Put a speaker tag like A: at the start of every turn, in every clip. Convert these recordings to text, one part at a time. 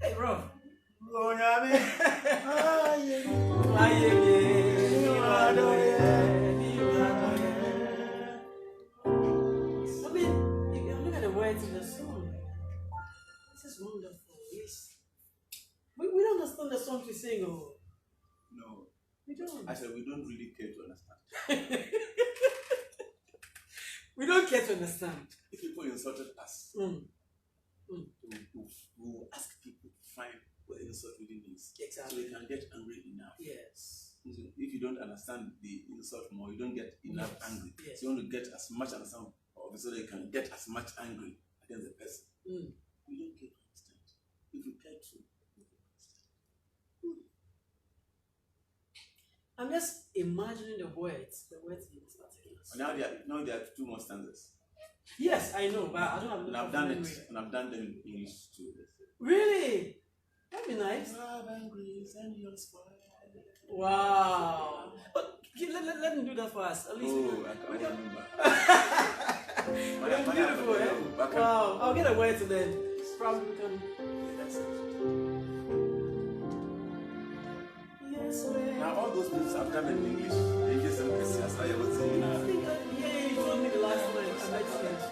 A: Hey, bro. Look at the words in the song. This is wonderful. Yes. We don't understand the songs we sing. Oh.
B: No.
A: We don't.
B: I said we don't really care to understand.
A: We don't care to understand.
B: If people insulted us, we will ask people to find what the insult really means.
A: Exactly.
B: So they can get angry enough.
A: Yes.
B: If you don't understand the insult more, you don't get enough angry.
A: Yes.
B: So you want to get as much understanding of it so they can get as much angry against the person. We don't care to understand. If you care to, you can understand.
A: I'm just imagining the words being started.
B: Now there are 2 more stanzas.
A: Yes, I know, but I don't have.
B: And I've done it, and I've done them in English too.
A: Really? That'd be nice. Wow. But let me do that for us. At least
B: I can't remember.
A: It's beautiful, eh? Wow. I'll get a word to them. Probably we can. Yes, man.
B: Now all those books I've done in English. English and Christian, so I was saying.
A: I think, yeah, you told me the last time I met you.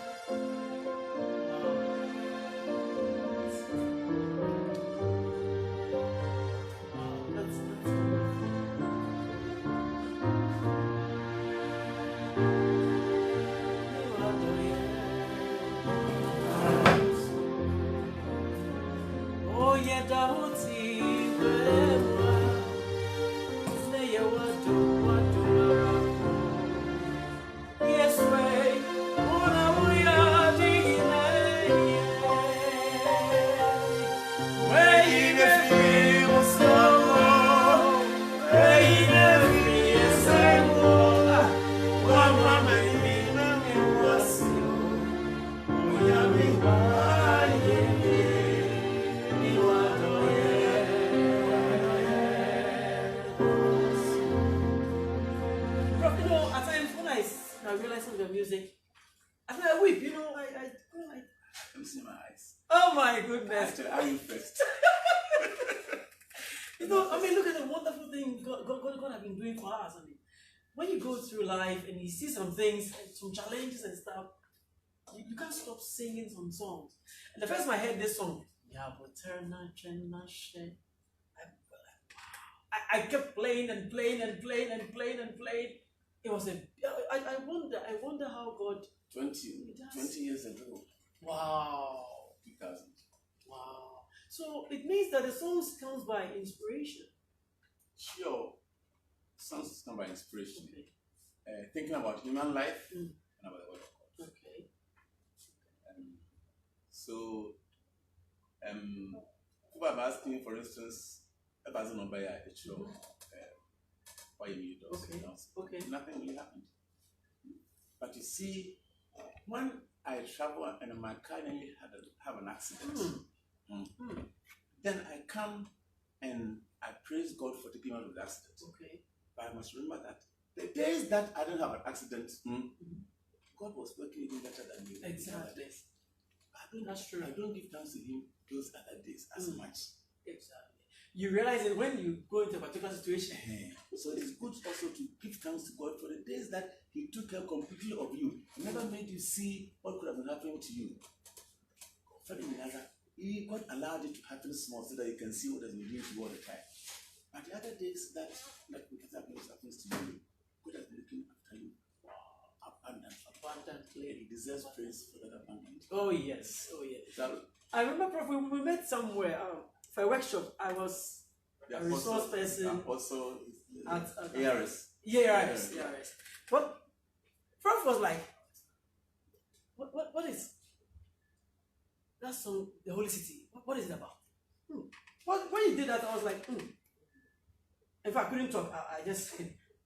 A: I realize some of your music. I weep, you know, I
B: Let me see my eyes.
A: oh my goodness.
B: I will first.
A: You know, I mean, look at the wonderful thing God has been doing for us. I mean, when you go through life and you see some things, some challenges and stuff, you can't stop singing some songs. And the first time I heard this song, I kept playing and playing and playing and playing and playing. It was I wonder how God
B: 20 years ago.
A: Wow.
B: 2000.
A: Wow. So it means that the songs comes by inspiration.
B: Sure. Songs come by inspiration. Okay. Thinking about human life and about the word of God.
A: Okay.
B: So people have asked me, for instance, if I was not by a show, why you need those?
A: Okay.
B: Nothing really happened. But you see, when I travel and my car nearly have an accident, then I come and I praise God for taking me out of the accident.
A: Okay.
B: But I must remember that the days that I didn't have an accident, God was working even better than me.
A: Exactly. That's true.
B: I don't give thanks to Him those other days as much.
A: Exactly. you realize it when you go into a particular situation.
B: So it's good also to give thanks to God for the days that He took care completely of you. He never made you see what could have been happening to you. He God allowed it to happen small so that you can see what has been doing to you all the time. But the other days that happens to you, God has been looking after you abundantly. He deserves praise for that abundance.
A: Oh yes, oh yes.
B: So,
A: I remember, Prof, we met somewhere for a workshop. I was a resource person
B: also
A: at
B: ARS.
A: ARS. But Prof was like, what is that song, The Holy City? What is it about? When you did that, I was like, In fact, I couldn't talk.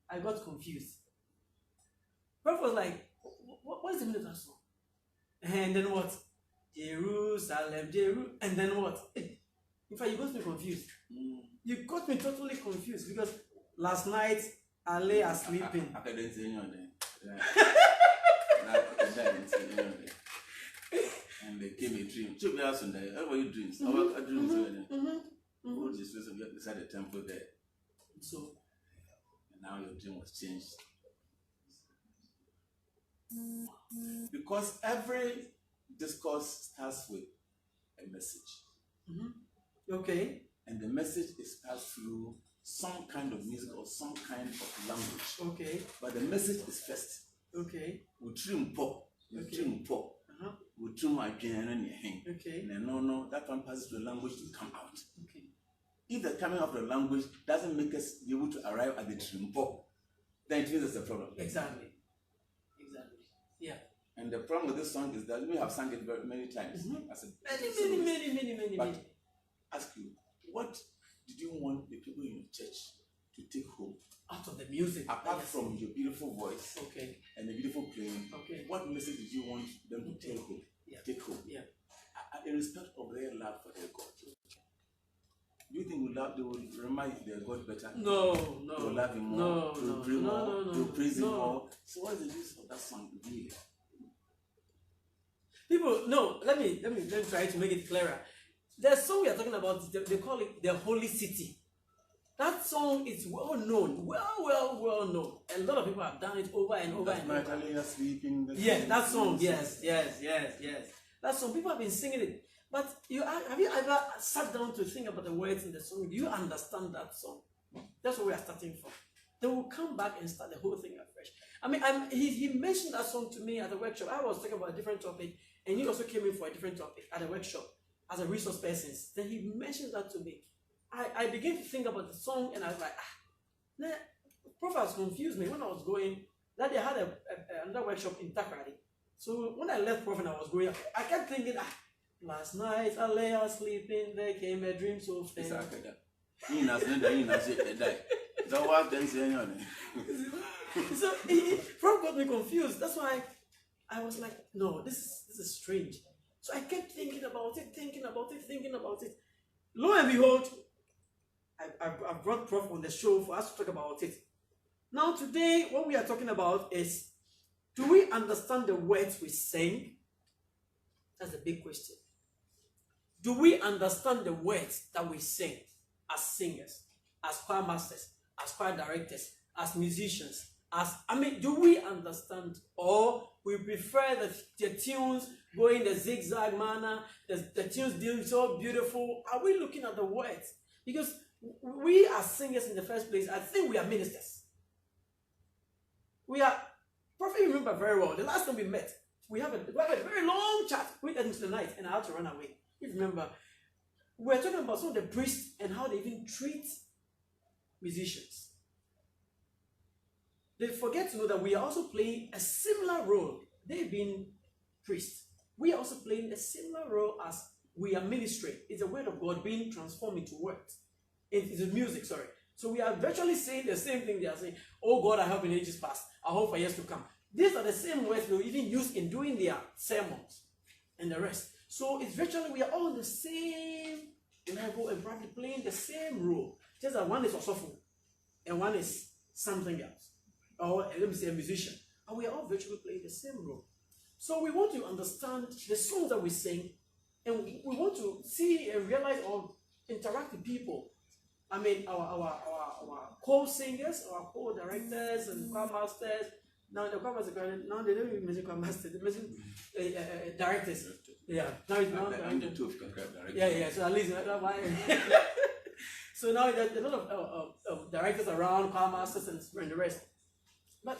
A: I got confused. Prof was like, what is the meaning of that song? And then what? Jerusalem, and then what? In fact, you got me confused. You got me totally confused because last night I lay sleeping.
B: I didn't say anything. And they gave me a dream. Took me out Sunday. Everybody dreams. I dreams. All this place beside the temple there.
A: So,
B: and now your dream was changed. Because every discourse starts with a message.
A: Okay.
B: And the message is passed through some kind of music or some kind of language.
A: Okay.
B: But the message is first.
A: Okay.
B: We dream pop. We dream again.
A: Okay.
B: No, that one passes to the language to come out.
A: Okay.
B: If the coming of the language doesn't make us be able to arrive at the dream pop, then it means there's a problem.
A: Exactly. Yeah.
B: And the problem with this song is that we have sung it very many times.
A: Many.
B: But ask you, what did you want the people in your church to take home?
A: Out of the music.
B: Apart from your beautiful voice and the beautiful playing, what message did you want them to take home?
A: Yeah.
B: In respect of their love for their God. Do you think they will remind their God better?
A: No.
B: They will love Him more. They will pray more. They will praise Him more. So what is the use of that song really?
A: People, no. Let me try to make it clearer. The song we are talking about, they call it The Holy City. That song is well known, well known. A lot of people have done it over and over and over.
B: Sleeping.
A: Yes, that song. Yes. That song, people have been singing it. But have you ever sat down to think about the words in the song? Do you understand that song? That's what we are starting from. Then we'll come back and start the whole thing afresh. I mean, he mentioned that song to me at the workshop. I was talking about a different topic, and he also came in for a different topic at the workshop as a resource person. Then he mentioned that to me. I began to think about the song, and I was like, Prof has confused me when I was going. That they had another workshop in Takrady. So when I left Prof and I was going, I kept thinking, last night I lay sleeping, there came a dream so fair. So Prof got me confused. That's why I was like, no, this is strange. So I kept thinking about it. Lo and behold, I brought Prof on the show for us to talk about it. Now today, what we are talking about is, do we understand the words we sing? That's a big question. Do we understand the words that we sing as singers, as choir masters, as choir directors, as musicians? Do we understand, or we prefer the tunes going the zigzag manner, the tunes doing so beautiful? Are we looking at the words? Because we are singers in the first place. I think we are ministers. We are, probably remember very well, the last time we met, we had a very long chat. We ended the night and I had to run away. If you remember, we were talking about some of the priests and how they even treat musicians. They forget to know that we are also playing a similar role. They've been priests. We are also playing a similar role as we are ministering. It's the word of God being transformed into words. It's music, sorry. So we are virtually saying the same thing they are saying. Oh God, I hope in ages past. I hope for years to come. These are the same words they even use in doing their sermons and the rest. So it's virtually, we are all on the same level and probably playing the same role. Just that one is Osofo and one is something else. Or let me say a musician. And we are all virtually playing the same role. So we want to understand the songs that we sing, and we want to see and realize or interact with people I mean, our co-singers, our co-directors and choir masters. Now the choir masters, now they don't even mention choir masters, they mention directors. Yeah, now it's now
B: I'm the two of directors.
A: yeah. So at least that's why. So now there's a lot of directors around, choir masters and the rest. But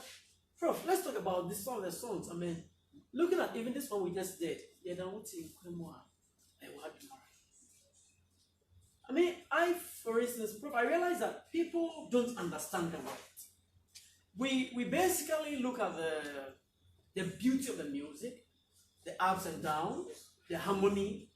A: Prof, let's talk about this some of the songs. I mean, looking at even this one we just did, I mean, for instance, Prof, I realize that people don't understand the word. We basically look at the beauty of the music, the ups and downs, the harmony,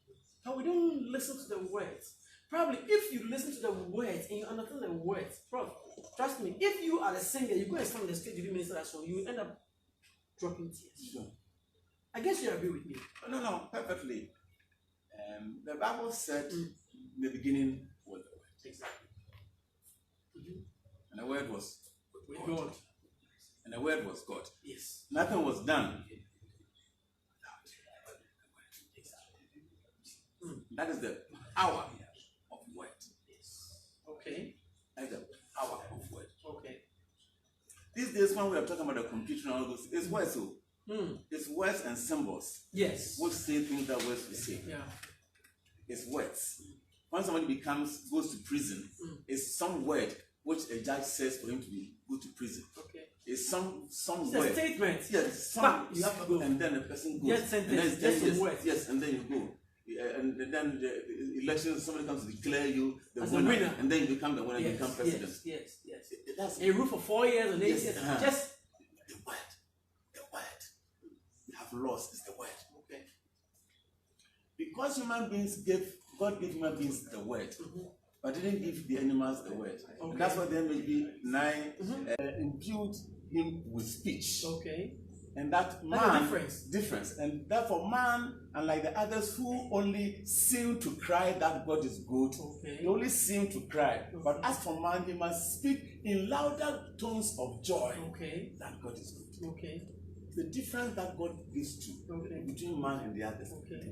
A: but we don't listen to the words. Probably if you listen to the words and you understand the words, Prof, trust me, if you are a singer, you go and stand on the stage, you minister that song, you will end up dropping tears.
B: Sure.
A: I guess you agree with me.
B: No, perfectly. The Bible said in the beginning was the word.
A: Exactly.
B: And the word was
A: With
B: God.
A: God.
B: And the word was God.
A: Yes.
B: Nothing was done. That is the power of word.
A: Yes. Okay.
B: That is the power of word.
A: Okay.
B: These days when we are talking about the computer and all those, it's words. So it's words and symbols
A: Yes.
B: which say things that words will say.
A: Yeah.
B: It's words. When somebody goes to prison, it's some word which a judge says for him to go to prison.
A: Okay.
B: It's some
A: It's
B: word.
A: a statement.
B: Yes,
A: You have to go.
B: and then the person goes.
A: Just sentence,
B: and then,
A: just some
B: yes,
A: words.
B: yes, and then you go. And then the election, somebody comes to declare you the
A: As a
B: winner,
A: winner.
B: and then you become the winner, you become president.
A: Yes.
B: That's
A: A rule for 4 years and 8
B: Yes,
A: years.
B: uh-huh.
A: Just
B: the word. The word we have lost is the word.
A: okay.
B: Because God gave human beings the word, but didn't give the animals the word.
A: Okay.
B: And that's why then maybe 9 imbued him with speech.
A: Okay.
B: And that
A: That's a
B: man difference. And therefore man, unlike the others who only seem to cry that God is good,
A: Okay.
B: they only seem to cry. But as for man, he must speak in louder tones of joy
A: Okay.
B: that God is good.
A: Okay.
B: The difference that God gives to between man and the others,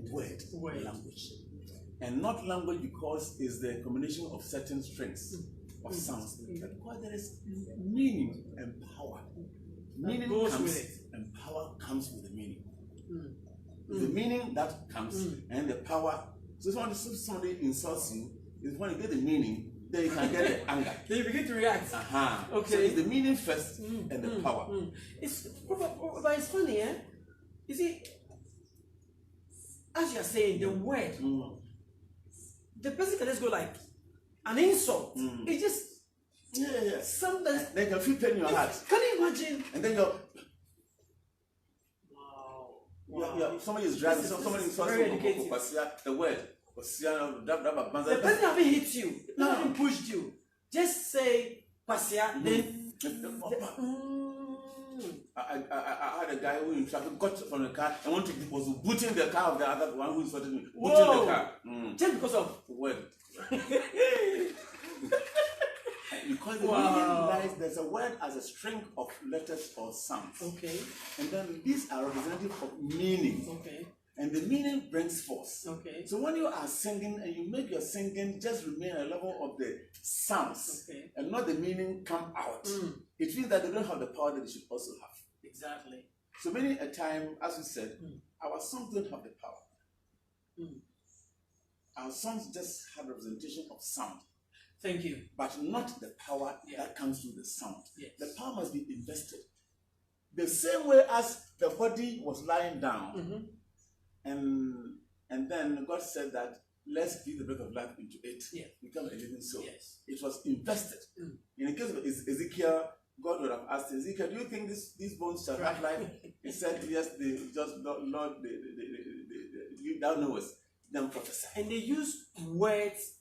B: word, language. And not language because it's the combination of certain strings of sounds, but because there is meaning and power. Meaning comes with it, and power comes with the meaning. The meaning that comes and the power. So if somebody insults you, is when you get the meaning, then you can get the anger.
A: Then you begin to react.
B: Okay. So it's the meaning first and the power.
A: But it's funny, eh? You see, as you're saying, the word, the person can just go like an insult. It just something.
B: They can feel pain in your heart.
A: Can you imagine?
B: And then you're.
A: Wow.
B: Somebody is driving. Somebody insults you. The word.
A: The person haven't hit you. The person haven't pushed you. Just say Pasia. Then.
B: I had a guy who in traffic got from the car and was booting the car of the other one who insulted me. Booting the car.
A: Just because of
B: the word. Because the meaning lies, there's a word as a string of letters or sounds.
A: Okay.
B: And then these are representative of meaning.
A: Okay.
B: And the meaning brings force.
A: Okay.
B: So when you are singing and you make your singing just remain at a level of the sounds and not the meaning come out, it means that they don't have the power that they should also have.
A: Exactly.
B: So many a time, as we said, our songs don't have the power. Our songs just have representation of sound.
A: Thank you.
B: But not the power that comes through the sound.
A: Yes.
B: The power must be invested. The same way as the body was lying down, and then God said that let's give the breath of life into it. Become a living soul.
A: Yes.
B: It was invested. In the case of Ezekiel, God would have asked Ezekiel, do you think these bones shall have life? He said, yes, they just, Lord, thou knowest. Then prophesy.
A: And they used words.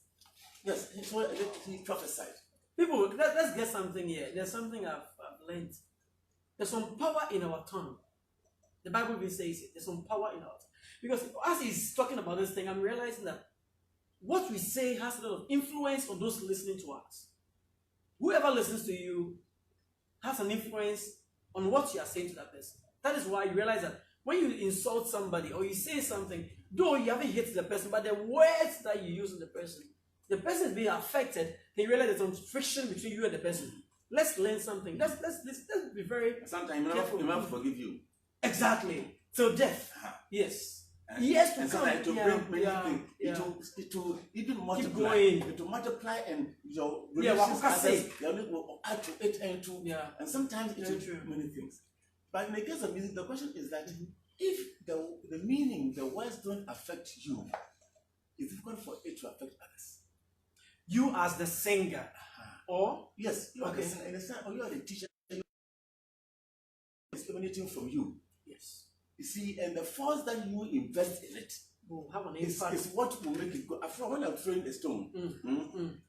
B: Yes, he prophesied.
A: People, let's get something here. There's something I've learned. There's some power in our tongue. The Bible even says it. There's some power in our tongue. Because as he's talking about this thing, I'm realizing that what we say has a lot of influence on those listening to us. Whoever listens to you has an influence on what you are saying to that person. That is why you realize that when you insult somebody or you say something, though you haven't hit the person, but the words that you use on the person The person is being affected. They realize there's some friction between you and the person. Let's learn something. Let's be very
B: sometimes he might forgive you.
A: Exactly. So death. Yes.
B: And,
A: yes,
B: and sometimes to bring many things. It will even multiply.
A: Keep going.
B: It will multiply, and your relations will add to it and sometimes it will do many things. But in the case of music, the question is that if the meaning, the words don't affect you, it's difficult for it to affect others.
A: You as the singer, or
B: yes, you are the singer, or you are the teacher. It's emanating from you.
A: Yes.
B: You see, and the force that you invest in it is what will make it go. When I'm throwing a stone,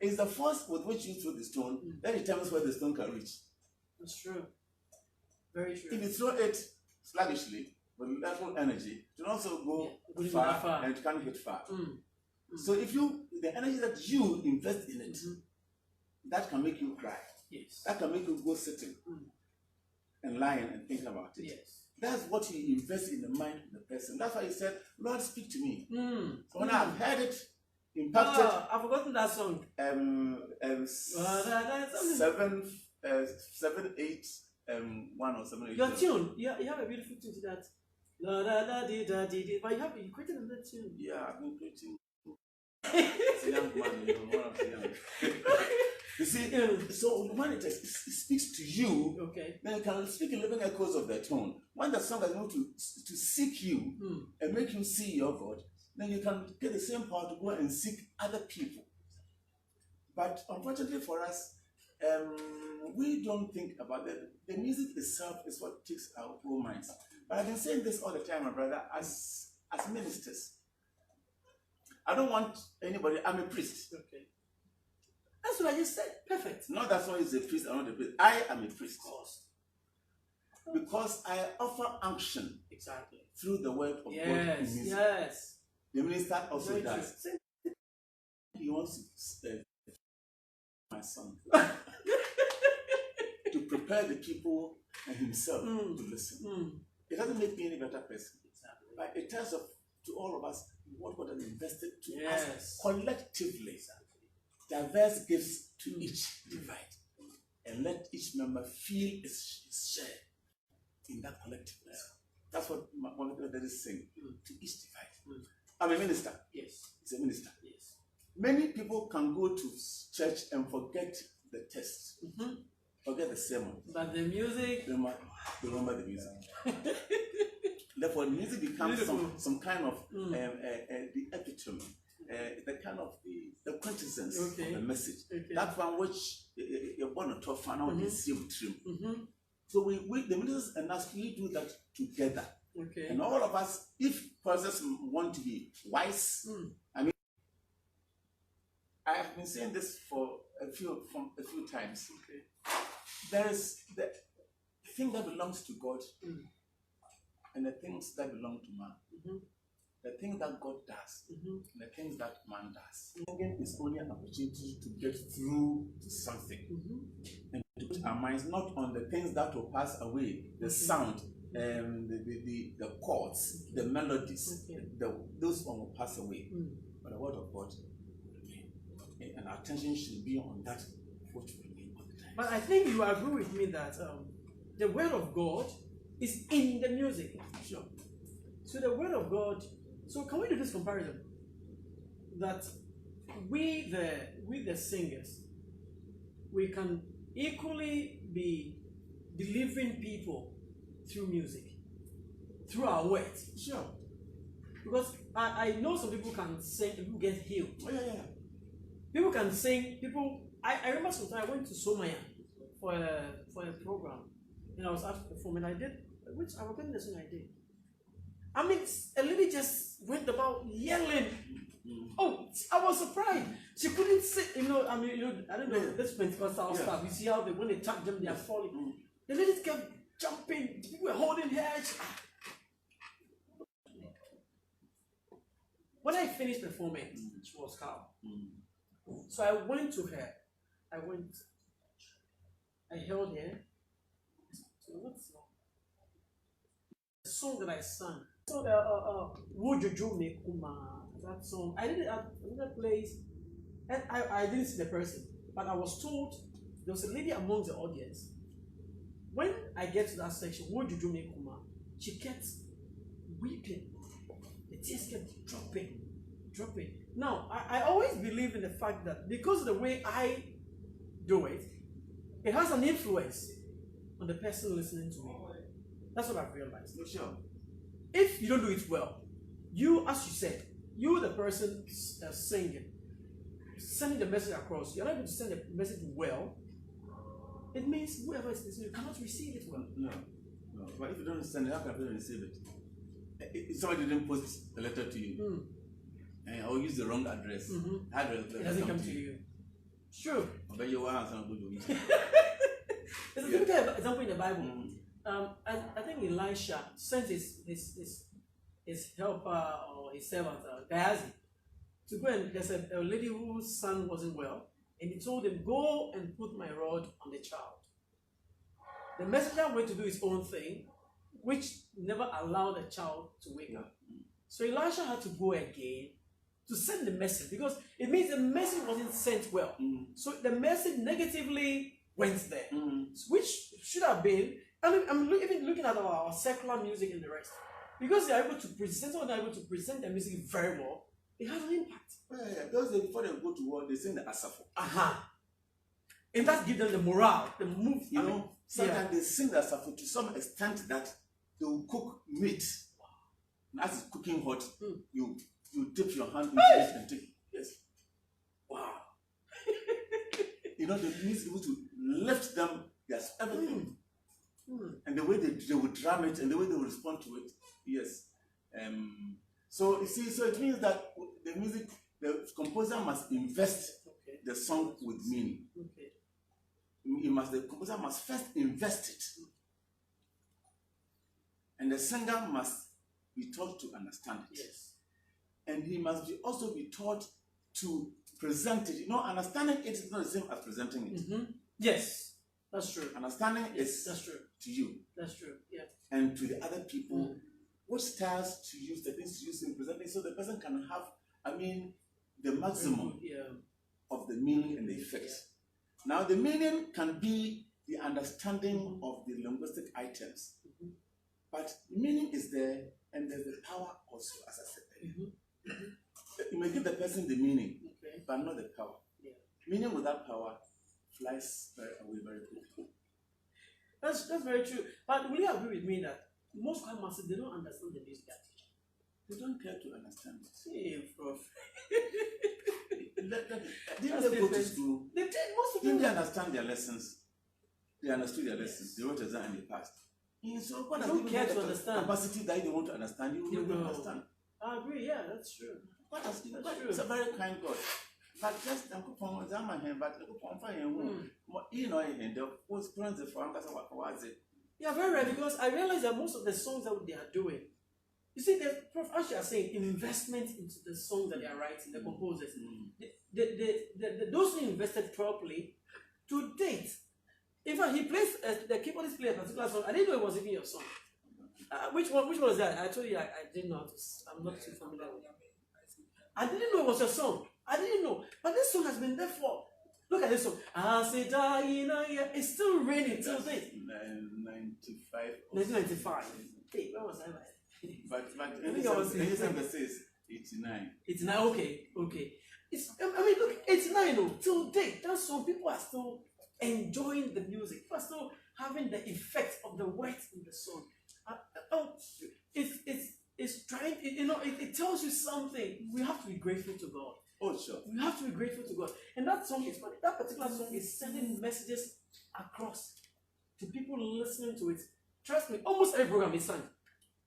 B: it's the force with which you throw the stone that determines where the stone can reach.
A: That's true. Very true.
B: If you throw it sluggishly with little energy, it will also go far and it can't hit far. So if the energy that you invest in it, that can make you cry.
A: Yes.
B: That can make you go sitting and lying and thinking about it.
A: Yes.
B: That's what you invest in the mind of the person. That's why he said, Lord, speak to me. So when I've heard it, impacted.
A: I've forgotten that song.
B: 7, 8, 1 or 7, 8.
A: Your tune, you have a beautiful tune to that. La da da di da di di. But you created another tune.
B: Yeah, I've been creating. It's a young man, one of the young. You see, so when it speaks to you, then you can speak in living echoes of the tone. When the song is going to seek you and make you see your God, then you can get the same power to go and seek other people. But unfortunately for us, we don't think about that. The music itself is what takes our whole minds. But I've been saying this all the time, my brother, as ministers. I don't want anybody, I'm a priest.
A: Okay. That's what I just said. Perfect.
B: Not that someone is a priest, I'm not a priest. I am a priest. Of course. Because I offer unction through the word of God in music.
A: Yes.
B: The minister also does. He wants to my son to prepare the people and himself to listen. It doesn't make me any better person. But it tells to all of us what God has invested to us collectively. Diverse gifts to each divide. And let each member feel his share in that collectiveness. That's what one of the is saying. To each divide. I'm a minister.
A: Yes.
B: He's a minister.
A: Yes.
B: Many people can go to church and forget the text. Forget the sermon.
A: But the music.
B: Remember the music. Therefore, music becomes some kind of the epitome, the kind of the quintessence of the message. That one which you're born to find out the same trim. So the ministers and us, we do that together. And all of us, if persons want to be wise, I mean, I have been saying this for a few times. There is the thing that belongs to God. And the things that belong to man, the things that God does, and the things that man does. Singing is only an opportunity to get through to something and to put our minds not on the things that will pass away, the sound, the chords, the melodies, those one will pass away. But the word of God will remain. And our attention should be on that which will remain all the time.
A: But I think you agree with me that the word of God is in the music. Sure. So the word of God, so can we do this comparison? That we the singers, we can equally be delivering people through music, through our words.
B: Sure.
A: Because I know some people can sing and people get healed.
B: Oh, yeah.
A: People can sing, I remember sometimes I went to Somaya for a program. And I was asked to perform, and I did, I forgot the song I did. I mean, a lady just went about yelling. Oh, I was surprised. She couldn't sit, I don't know, this Pentecostal stuff. You see how when they tap them, they are falling. The ladies kept jumping, people were holding her. When I finished performing, she was calm. So I went to her. I held her. What's the song that I sang? So Wojojo Me Kuma, that song. I did it at another place. And I didn't see the person, but I was told there was a lady among the audience. When I get to that section, what did you make, Kuma? She kept weeping. The tears kept dropping. Now, I always believe in the fact that because of the way I do it, it has an influence on the person listening to me. That's what I've realized.
B: For sure.
A: If you don't do it well, you, as you said, you, the person singing, sending the message across, you're not able to send the message well, it means whoever is listening, you cannot receive it well.
B: No. But if you don't understand, how can people receive it? If somebody didn't post a letter to you, or use the wrong address,
A: It doesn't come to you. Sure.
B: But you want something to do.
A: There's a typical example in the Bible. I think Elisha sent his helper or his servant, Gehazi, to go, and there's a lady whose son wasn't well, and he told him, go and put my rod on the child. The messenger went to do his own thing, which never allowed the child to wake up. So Elisha had to go again to send the message, because it means the message wasn't sent well. So the message negatively went there, which should have been, and I'm even looking at our secular music and the rest, because they're able to present the music very well, it has an impact.
B: Yeah. Those before they go to war, they sing the asafo.
A: And that gives them the morale, the move.
B: Sometimes they sing the asafo to some extent that they will cook meat. As it's cooking hot, you dip your hand into it and take. Yes. Wow. The music is able to lift them. Yes, everything. And the way they will drum it and the way they will respond to it. Yes. So you see, so it means that the music, the composer must invest the song with meaning. The composer must first invest it. And the singer must be taught to understand it.
A: Yes.
B: And he must also be taught to present it. Understanding it is not the same as presenting it.
A: Yes, that's true.
B: Understanding is
A: that's true.
B: To you.
A: That's true. Yeah.
B: And to the other people, what styles to use, the things to use in presenting, so the person can have, the maximum of the meaning and the effect. Now, the meaning can be the understanding of the linguistic items, but meaning is there, and there's the power also, as I said. You may give the person the meaning, but not the power. Meaning without power flies away very quickly.
A: That's very true. But will you agree with me that most choir masters, they don't understand the music they are teaching?
B: They don't care to understand it.
A: Hey, Prof.
B: Didn't they go to school? Didn't they understand their lessons? They understood their lessons. They wrote exam and they passed. So what
A: they don't care to understand.
B: Capacity that they want to understand, you will not understand.
A: I agree, yeah, that's true.
B: That's true. It's a very kind God. But just I'm going to examine him, but I'm fine.
A: Yeah, very right, because I realize that most of the songs that they are doing, you see, the Prof, as you are saying, investment into the songs that they are writing, the composers, those who invested properly, to date, in fact, he plays, the keyboardist plays a particular song. I didn't know it was even your song. Which one was that? I told you I didn't know. I'm not too familiar with it. I didn't know it was your song. I didn't know. But this song has been there for. Look at this song. It's still raining till date. 1995. Hey, where was I?
B: But anything that says 89.
A: 89, okay. Look, 89, till date. That song, people are still enjoying the music. People are still having the effect of the words in the song. It's trying, it tells you something. We have to be grateful to God.
B: Oh, sure.
A: We have to be grateful to God. And that particular song is sending messages across to people listening to it. Trust me, almost every program is sung.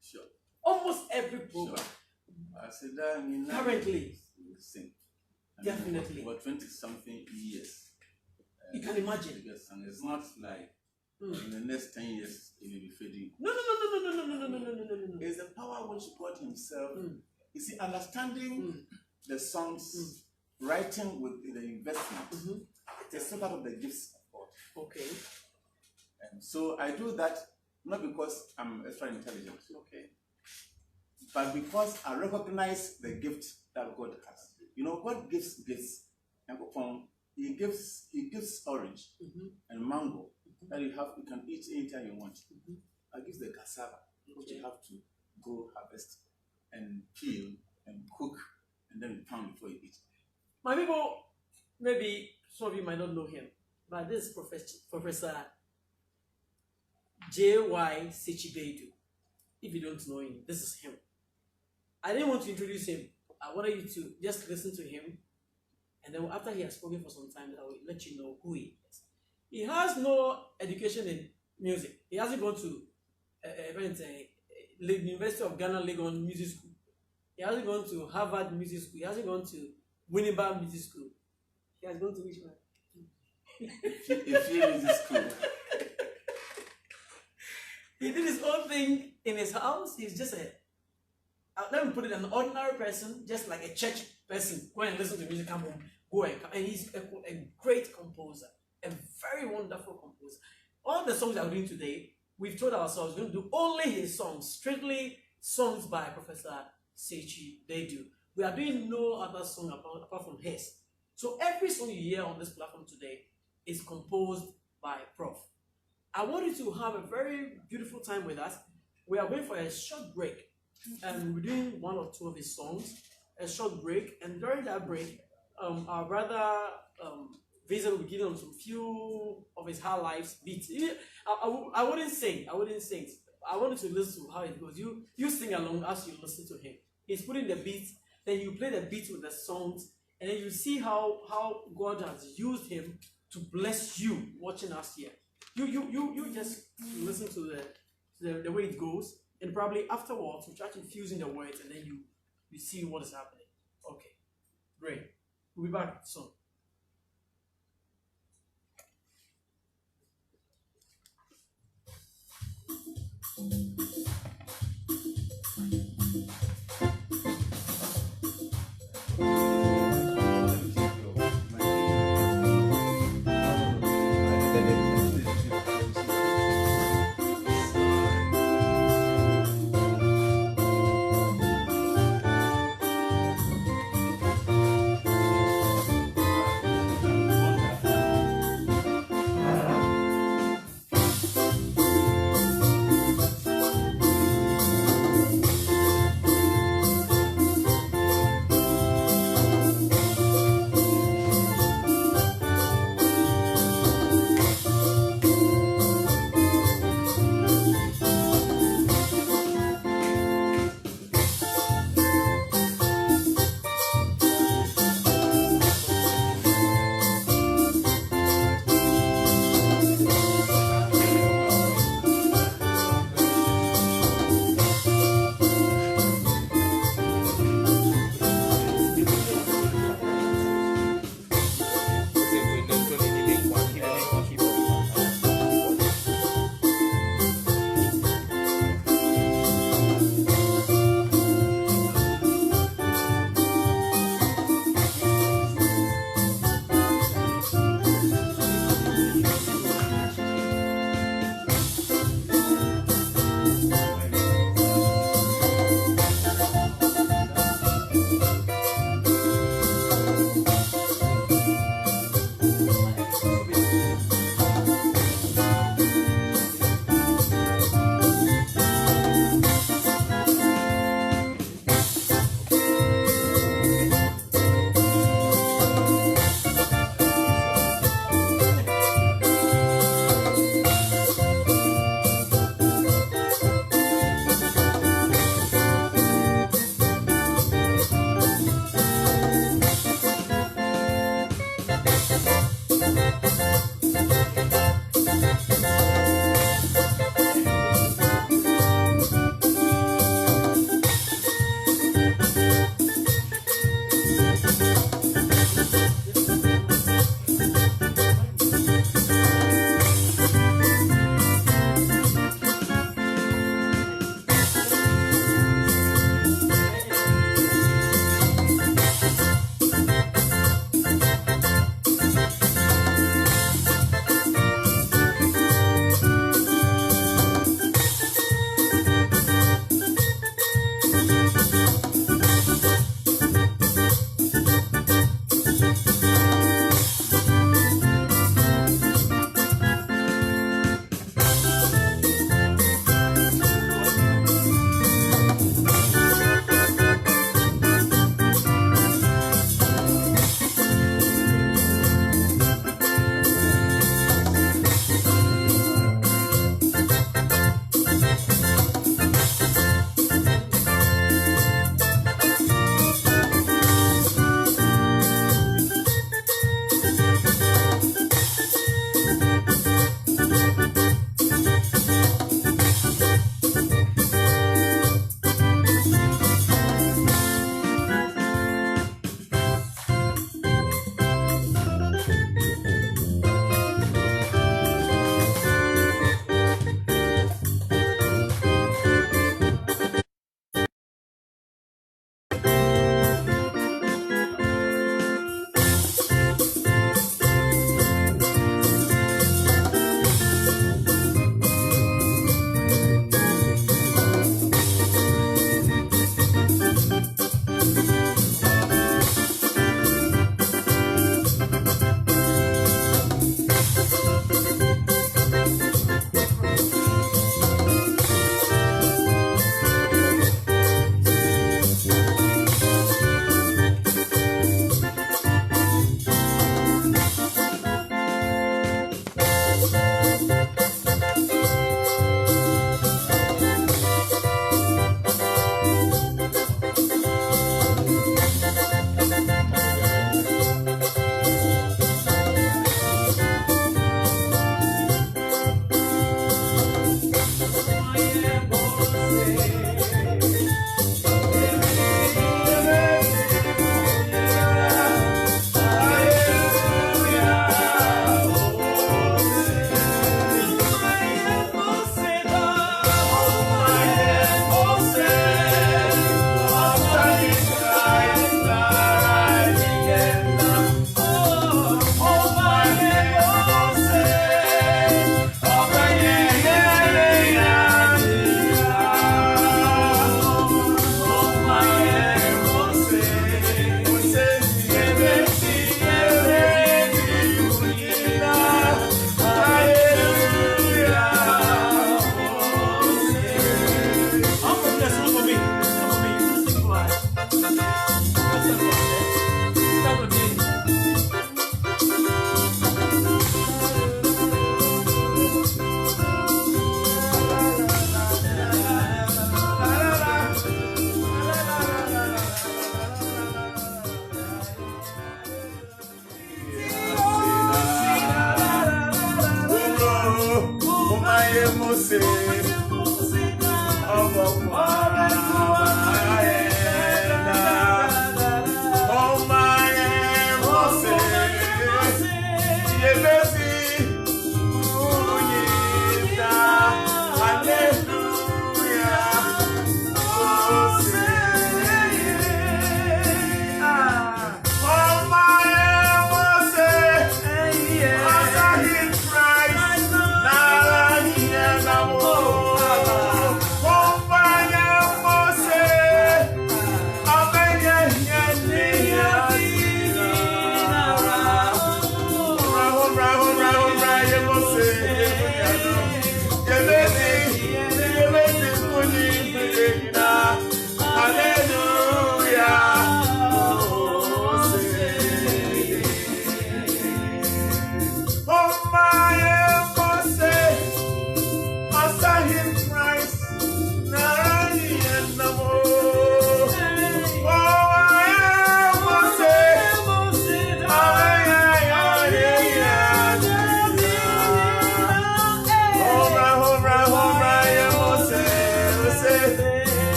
B: Sure.
A: Almost every program.
B: Sure.
A: Currently.
B: Sing.
A: Definitely.
B: For 20-something years.
A: You can imagine.
B: It's not like in the next 10 years it will be fading.
A: No.
B: It's the power which God Himself. You see, understanding the songs, writing with the investment, it's part of the gifts of God.
A: Okay.
B: And so I do that not because I'm extra intelligent.
A: Okay.
B: But because I recognize the gift that God has. God gives gifts He gives orange and mango that you can eat anytime you want. I give the cassava, which you have to go harvest and peel and cook and then pound before you eat.
A: My people, maybe some of you might not know him, but this is Professor J.Y. SEKYI-BAIDOO. If you don't know him, this is him. I didn't want to introduce him. I wanted you to just listen to him, and then after he has spoken for some time, I will let you know who he is. He has no education in music. He hasn't gone to the University of Ghana, Legon Music School. He hasn't gone to Harvard Music School. He hasn't gone to Winneba Music School. He has gone to which one?
B: If you music school.
A: He did his own thing in his house. He's just let me put it, an ordinary person, just like a church person. Go and listen to music, come home, go and come. And he's a great composer, a very wonderful composer. All the songs that we're doing today, we've told ourselves we're going to do only his songs, strictly songs by Professor SEKYI-BAIDOO. We are doing no other song apart from his. So every song you hear on this platform today is composed by Prof. I want you to have a very beautiful time with us. We are going for a short break, and we're doing one or two of his songs, a short break, and during that break, our brother Vincent will be giving us some few of his high lives beats. I wouldn't sing. I want you to listen to how it goes. You sing along as you listen to him. He's putting the beats, then you play the beats with the songs, and then you see how God has used him to bless you watching us here. You just listen to the way it goes, and probably afterwards you try to fuse in the words, and then you see what is happening. Okay, great. We'll be back soon.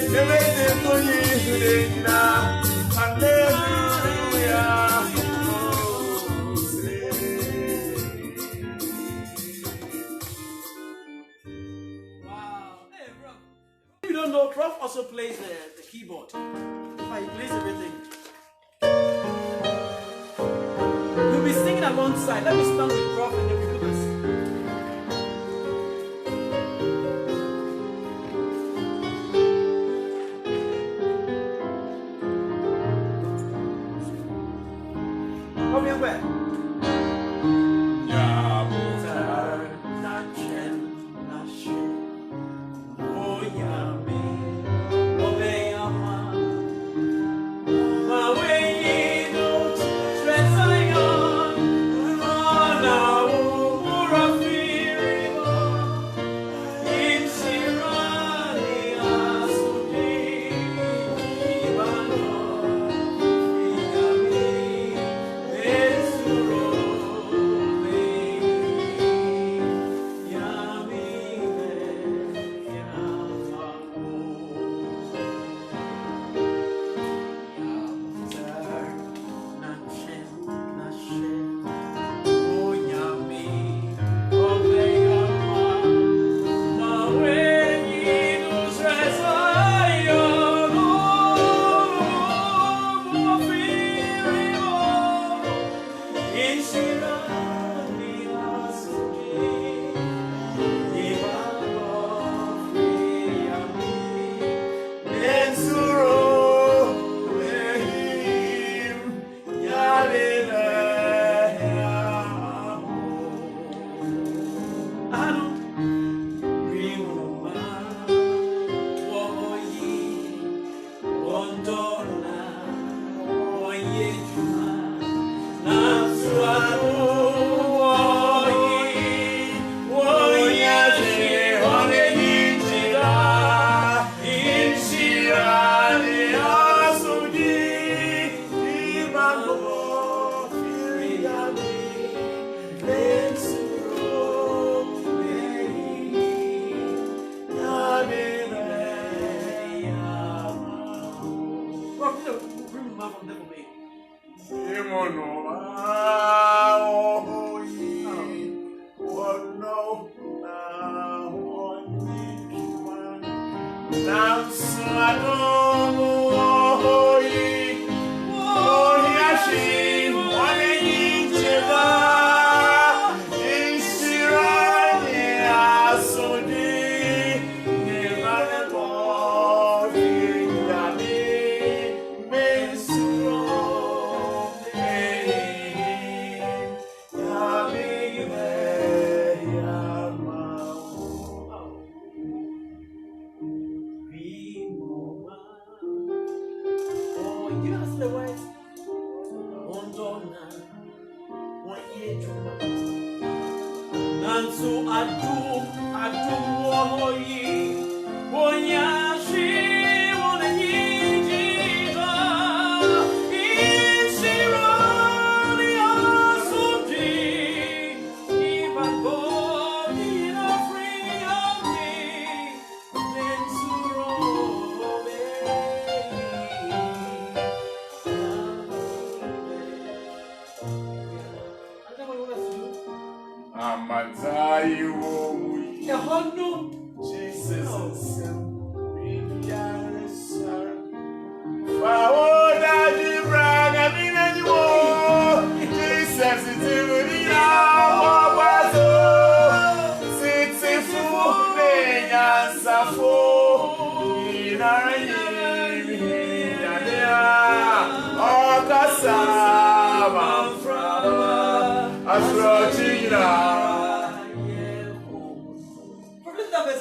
A: Hey, bro. If you don't know, Prof also plays the keyboard. He plays everything. We'll be singing alongside. Let me stand with Prof and then we do this. Prof, you're where?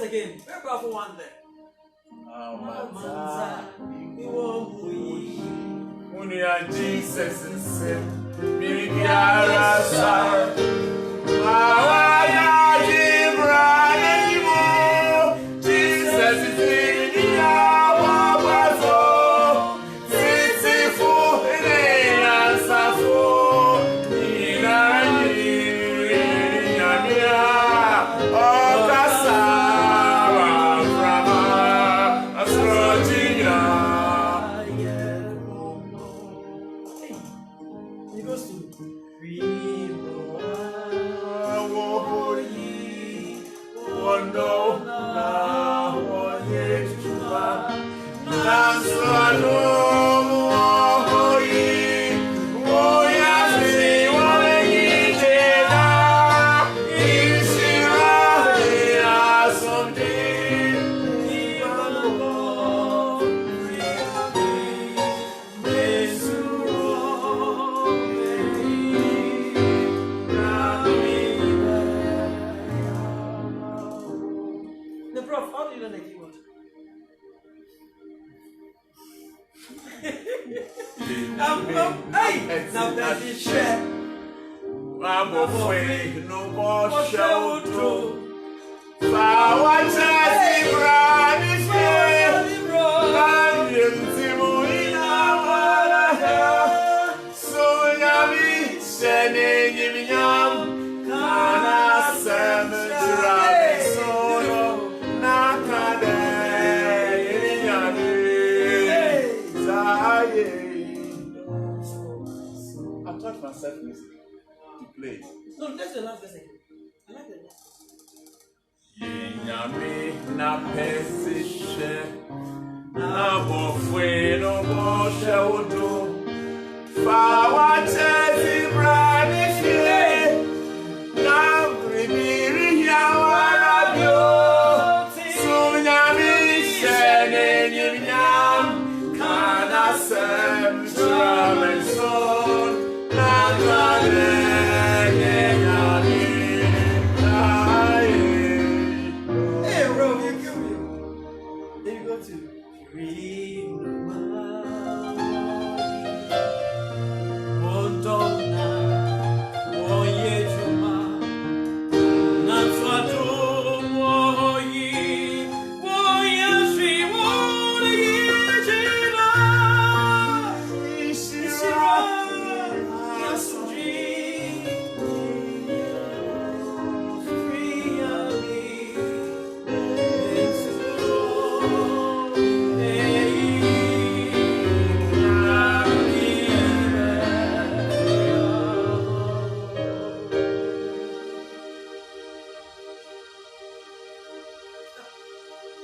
A: Again, very powerful one there. Jesus is in The prof, how do you learn the keyboard? Hey! Now that is share.
B: I'm afraid no more shall do. Power chanting, run is here. I'm in so yummy, sending him yum. Kana cemetery, solo, nakade, I taught myself music to play.
A: No, that's the last verse again. I like the last.
B: Yami na pesishe na bofwe no boshe udo fawa chezi brani fie na bribiri ya warabio sunyami shene nyam kana sem tramen son na gane yami.
A: Then you go to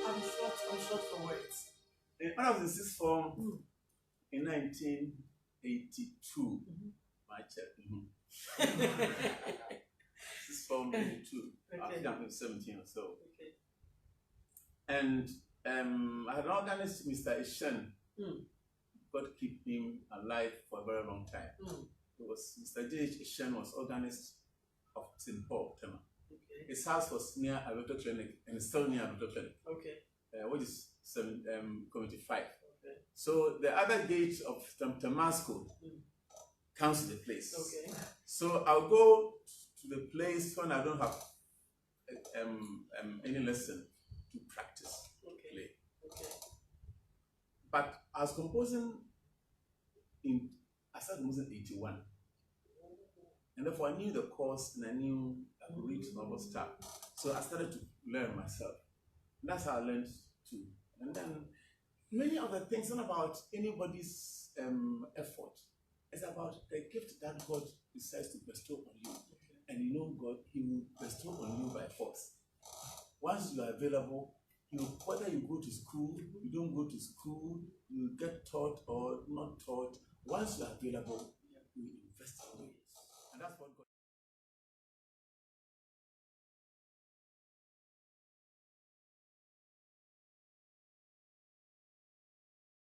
A: I'm short for words.
B: When I was in sixth form in 1982, my check. Sixth form 82. I think I'm 17 or so.
A: Okay.
B: And I had an organist, Mr. Ishen. God keep him alive for a very long time. It was Mr. Adjei Ishen was organist of St. Paul, Tema.
A: Okay.
B: His house was near Adjei Clinic and it's still near Adjei Clinic.
A: Okay.
B: Which is Community 5.
A: Okay.
B: So the other gate of Damascus comes to the place.
A: Okay.
B: So I'll go to the place when I don't have any lesson to practice play.
A: Okay.
B: But I was composing I started composing 81. And therefore I knew the course and I knew I could read novel stuff. So I started to learn myself. And that's how I learned to. And then many other things, not about anybody's effort. It's about the gift that God decides to bestow on you. And you know God, He will bestow on you by force. Once you are available, whether you go to school, you don't go to school, you get taught or not taught, once you are available,